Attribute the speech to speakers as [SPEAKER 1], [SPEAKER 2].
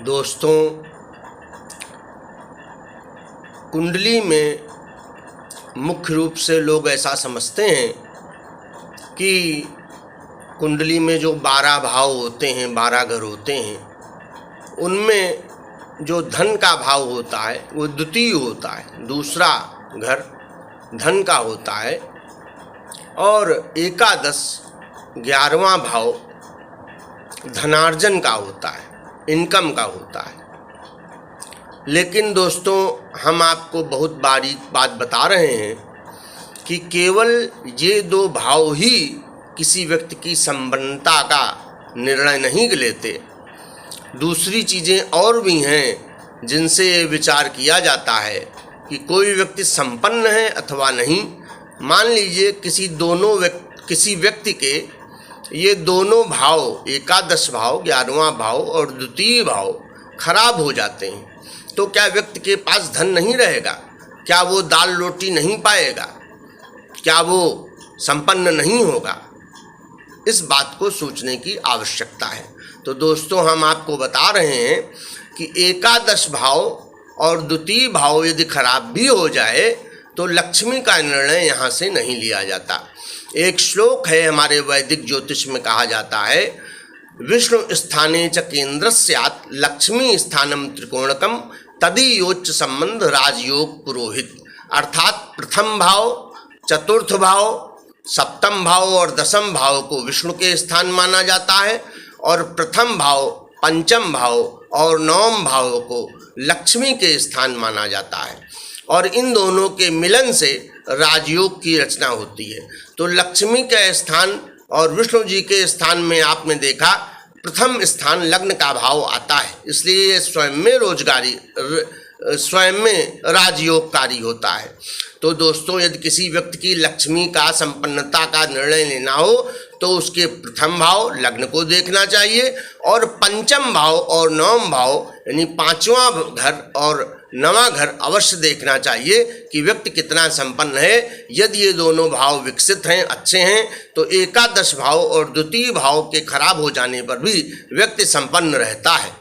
[SPEAKER 1] दोस्तों, कुंडली में मुख्य रूप से लोग ऐसा समझते हैं कि कुंडली में जो 12 भाव होते हैं, 12 घर होते हैं, उनमें जो धन का भाव होता है वो द्वितीय होता है, दूसरा घर धन का होता है और एकादश 11वां भाव धनार्जन का होता है, इनकम का होता है। लेकिन दोस्तों, हम आपको बहुत बारीक बात बता रहे हैं कि केवल ये 2 भाव ही किसी व्यक्ति की संपन्नता का निर्णय नहीं लेते। दूसरी चीज़ें और भी हैं जिनसे ये विचार किया जाता है कि कोई व्यक्ति संपन्न है अथवा नहीं। मान लीजिए किसी व्यक्ति के ये दोनों भाव, एकादश भाव, 11वां भाव और द्वितीय भाव खराब हो जाते हैं, तो क्या व्यक्ति के पास धन नहीं रहेगा? क्या वो दाल रोटी नहीं पाएगा? क्या वो संपन्न नहीं होगा? इस बात को सोचने की आवश्यकता है। तो दोस्तों, हम आपको बता रहे हैं कि एकादश भाव और द्वितीय भाव यदि खराब भी हो जाए तो लक्ष्मी का निर्णय यहाँ से नहीं लिया जाता। एक श्लोक है हमारे वैदिक ज्योतिष में, कहा जाता है विष्णु स्थाने च केंद्र स्यात् लक्ष्मी स्थानम त्रिकोणकम तदीयोच्च संबंध राजयोग पुरोहित। अर्थात प्रथम भाव, चतुर्थ भाव, सप्तम भाव और दसम भाव को विष्णु के स्थान माना जाता है और प्रथम भाव, पंचम भाव और नवम भाव को लक्ष्मी के स्थान माना जाता है और इन दोनों के मिलन से राजयोग की रचना होती है। तो लक्ष्मी के स्थान और विष्णु जी के स्थान में आपने देखा प्रथम स्थान लग्न का भाव आता है, इसलिए स्वयं में राजयोगकारी होता है। तो दोस्तों, यदि किसी व्यक्ति की लक्ष्मी का संपन्नता का निर्णय लेना हो तो उसके प्रथम भाव लग्न को देखना चाहिए और पंचम भाव और नवम भाव यानी 5वां घर और 9वां घर अवश्य देखना चाहिए कि व्यक्ति कितना संपन्न है। यदि ये दोनों भाव विकसित हैं, अच्छे हैं, तो एकादश भाव और द्वितीय भाव के खराब हो जाने पर भी व्यक्ति संपन्न रहता है।